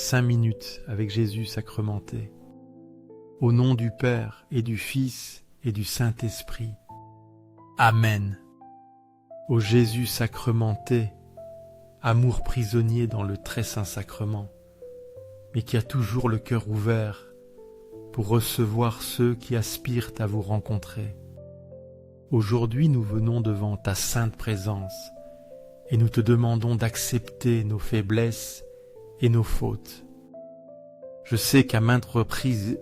5 minutes avec Jésus sacramenté. Au nom du Père et du Fils et du Saint-Esprit. Amen. Ô Jésus sacramenté, amour prisonnier dans le très saint sacrement, mais qui a toujours le cœur ouvert pour recevoir ceux qui aspirent à vous rencontrer. Aujourd'hui, nous venons devant ta sainte présence et nous te demandons d'accepter nos faiblesses et nos fautes. Je sais qu'à maintes reprises,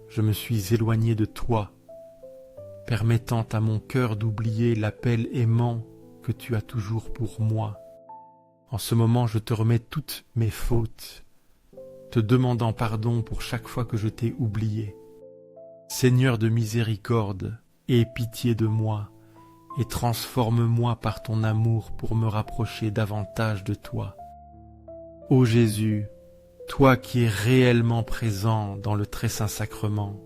je me suis éloigné de toi, permettant à mon cœur d'oublier l'appel aimant que tu as toujours pour moi. En ce moment, je te remets toutes mes fautes, te demandant pardon pour chaque fois que je t'ai oublié. Seigneur de miséricorde, aie pitié de moi et transforme-moi par ton amour pour me rapprocher davantage de toi. Ô Jésus, toi qui es réellement présent dans le très saint sacrement,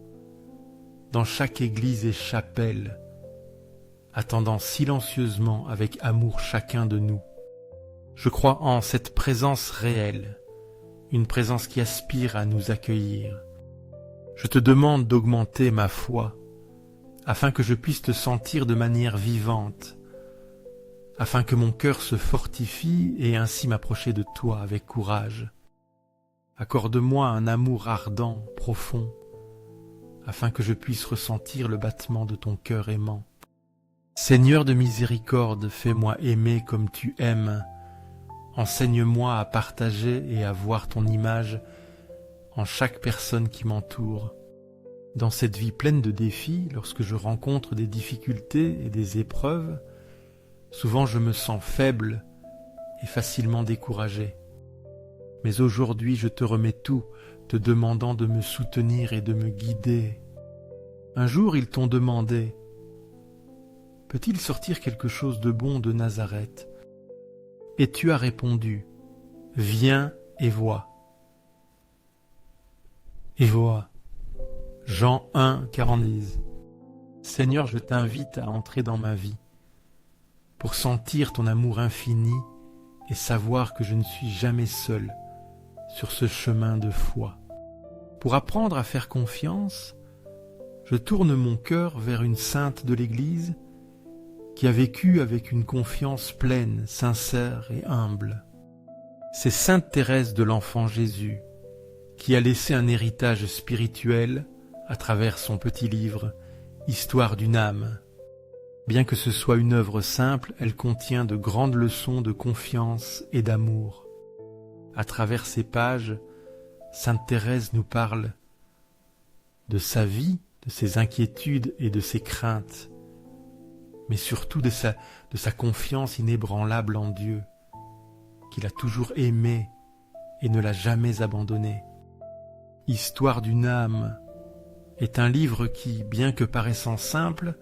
dans chaque église et chapelle, attendant silencieusement avec amour chacun de nous, je crois en cette présence réelle, une présence qui aspire à nous accueillir. Je te demande d'augmenter ma foi, afin que je puisse te sentir de manière vivante, afin que mon cœur se fortifie et ainsi m'approcher de toi avec courage. Accorde-moi un amour ardent, profond, afin que je puisse ressentir le battement de ton cœur aimant. Seigneur de miséricorde, fais-moi aimer comme tu aimes. Enseigne-moi à partager et à voir ton image en chaque personne qui m'entoure. Dans cette vie pleine de défis, lorsque je rencontre des difficultés et des épreuves, souvent je me sens faible et facilement découragé. Mais aujourd'hui je te remets tout, te demandant de me soutenir et de me guider. Un jour ils t'ont demandé, « Peut-il sortir quelque chose de bon de Nazareth ?» Et tu as répondu, « Viens et vois. » Et vois. Jean 1, 40. Seigneur, je t'invite à entrer dans ma vie, pour sentir ton amour infini et savoir que je ne suis jamais seul sur ce chemin de foi. Pour apprendre à faire confiance, je tourne mon cœur vers une sainte de l'Église qui a vécu avec une confiance pleine, sincère et humble. C'est Sainte Thérèse de l'Enfant Jésus, qui a laissé un héritage spirituel à travers son petit livre « Histoire d'une âme ». Bien que ce soit une œuvre simple, elle contient de grandes leçons de confiance et d'amour. À travers ces pages, Sainte Thérèse nous parle de sa vie, de ses inquiétudes et de ses craintes, mais surtout de sa confiance inébranlable en Dieu, qu'il a toujours aimé et ne l'a jamais abandonné. Histoire d'une âme est un livre qui, bien que paraissant simple,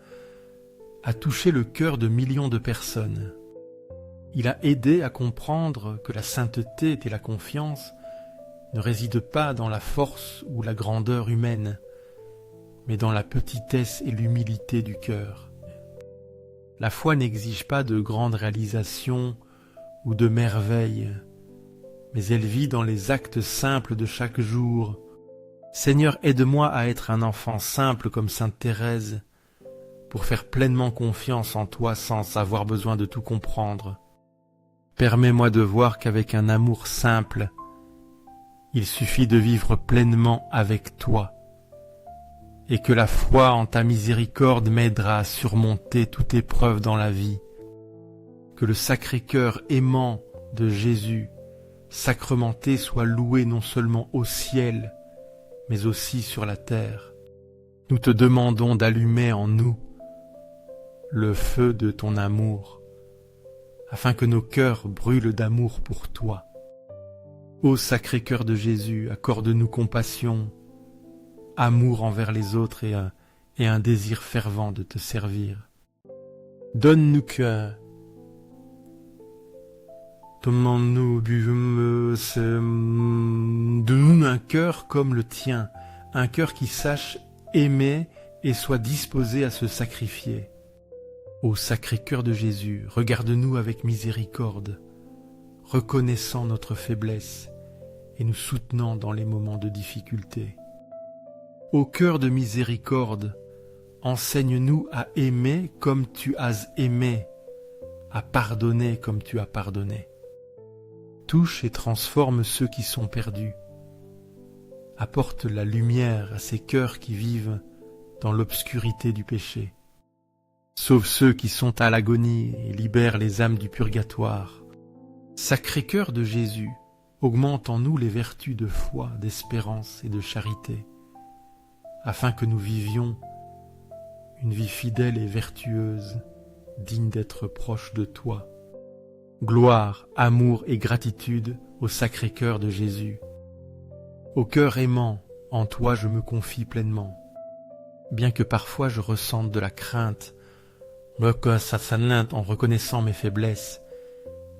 a touché le cœur de millions de personnes. Il a aidé à comprendre que la sainteté et la confiance ne résident pas dans la force ou la grandeur humaine, mais dans la petitesse et l'humilité du cœur. La foi n'exige pas de grandes réalisations ou de merveilles, mais elle vit dans les actes simples de chaque jour. Seigneur, aide-moi à être un enfant simple comme Sainte Thérèse, pour faire pleinement confiance en toi sans avoir besoin de tout comprendre. Permets-moi de voir qu'avec un amour simple, il suffit de vivre pleinement avec toi, et que la foi en ta miséricorde m'aidera à surmonter toute épreuve dans la vie. Que le Sacré-Cœur aimant de Jésus, sacramenté, soit loué non seulement au ciel, mais aussi sur la terre. Nous te demandons d'allumer en nous le feu de ton amour, afin que nos cœurs brûlent d'amour pour toi. Ô Sacré-Cœur de Jésus, accorde-nous compassion, amour envers les autres et un désir fervent de te servir. Donne-nous cœur. Donne-nous un cœur comme le tien, un cœur qui sache aimer et soit disposé à se sacrifier. Ô Sacré-Cœur de Jésus, regarde-nous avec miséricorde, reconnaissant notre faiblesse et nous soutenant dans les moments de difficulté. Ô cœur de miséricorde, enseigne-nous à aimer comme tu as aimé, à pardonner comme tu as pardonné. Touche et transforme ceux qui sont perdus. Apporte la lumière à ces cœurs qui vivent dans l'obscurité du péché. Sauve ceux qui sont à l'agonie et libère les âmes du purgatoire. Sacré-Cœur de Jésus, augmente en nous les vertus de foi, d'espérance et de charité, afin que nous vivions une vie fidèle et vertueuse, digne d'être proche de toi. Gloire, amour et gratitude au Sacré-Cœur de Jésus. Au cœur aimant, en toi je me confie pleinement. Bien que parfois je ressente de la crainte, en reconnaissant mes faiblesses,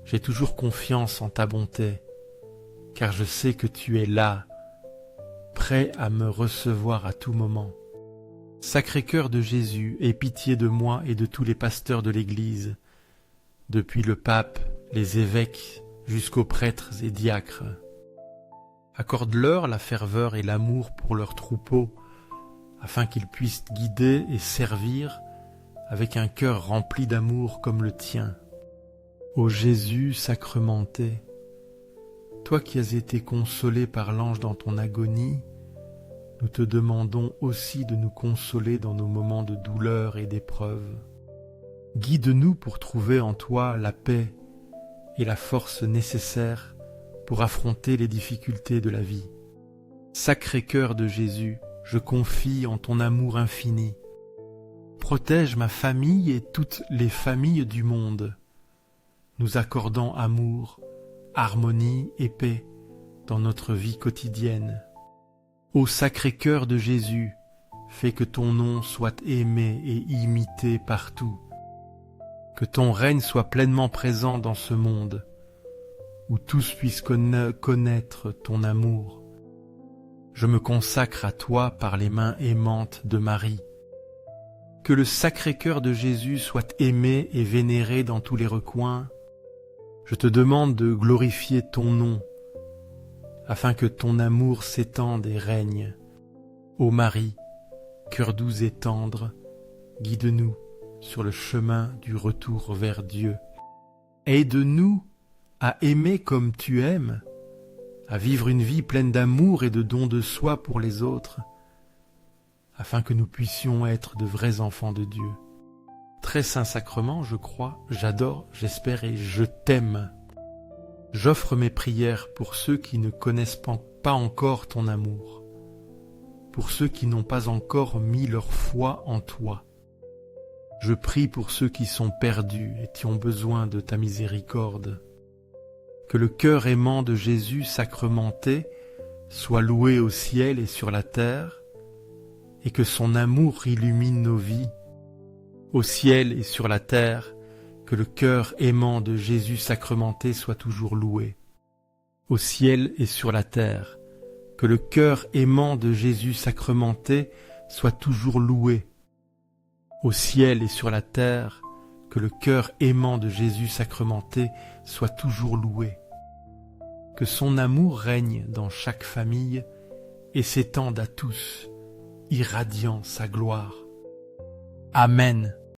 j'ai toujours confiance en ta bonté, car je sais que tu es là, prêt à me recevoir à tout moment. Sacré-Cœur de Jésus, aie pitié de moi et de tous les pasteurs de l'Église, depuis le pape, les évêques, jusqu'aux prêtres et diacres. Accorde-leur la ferveur et l'amour pour leurs troupeaux, afin qu'ils puissent guider et servir avec un cœur rempli d'amour comme le tien. Ô Jésus sacrementé, toi qui as été consolé par l'ange dans ton agonie, nous te demandons aussi de nous consoler dans nos moments de douleur et d'épreuve. Guide-nous pour trouver en toi la paix et la force nécessaires pour affronter les difficultés de la vie. Sacré-Cœur de Jésus, je confie en ton amour infini. Protège ma famille et toutes les familles du monde, nous accordant amour, harmonie et paix dans notre vie quotidienne. Ô Sacré-Cœur de Jésus, fais que ton nom soit aimé et imité partout, que ton règne soit pleinement présent dans ce monde, où tous puissent connaître ton amour. Je me consacre à toi par les mains aimantes de Marie. Que le Sacré-Cœur de Jésus soit aimé et vénéré dans tous les recoins. Je te demande de glorifier ton nom, afin que ton amour s'étende et règne. Ô Marie, cœur doux et tendre, guide-nous sur le chemin du retour vers Dieu. Aide-nous à aimer comme tu aimes, à vivre une vie pleine d'amour et de don de soi pour les autres, afin que nous puissions être de vrais enfants de Dieu. Très saint sacrement, je crois, j'adore, j'espère et je t'aime. J'offre mes prières pour ceux qui ne connaissent pas encore ton amour, pour ceux qui n'ont pas encore mis leur foi en toi. Je prie pour ceux qui sont perdus et qui ont besoin de ta miséricorde. Que le cœur aimant de Jésus sacrementé soit loué au ciel et sur la terre, et que son amour illumine nos vies. Au ciel et sur la terre, que le cœur aimant de Jésus sacrementé soit toujours loué. Au ciel et sur la terre, que le cœur aimant de Jésus sacrementé soit toujours loué. Au ciel et sur la terre, que le cœur aimant de Jésus sacrementé soit toujours loué. Que son amour règne dans chaque famille et s'étende à tous, irradiant sa gloire. Amen.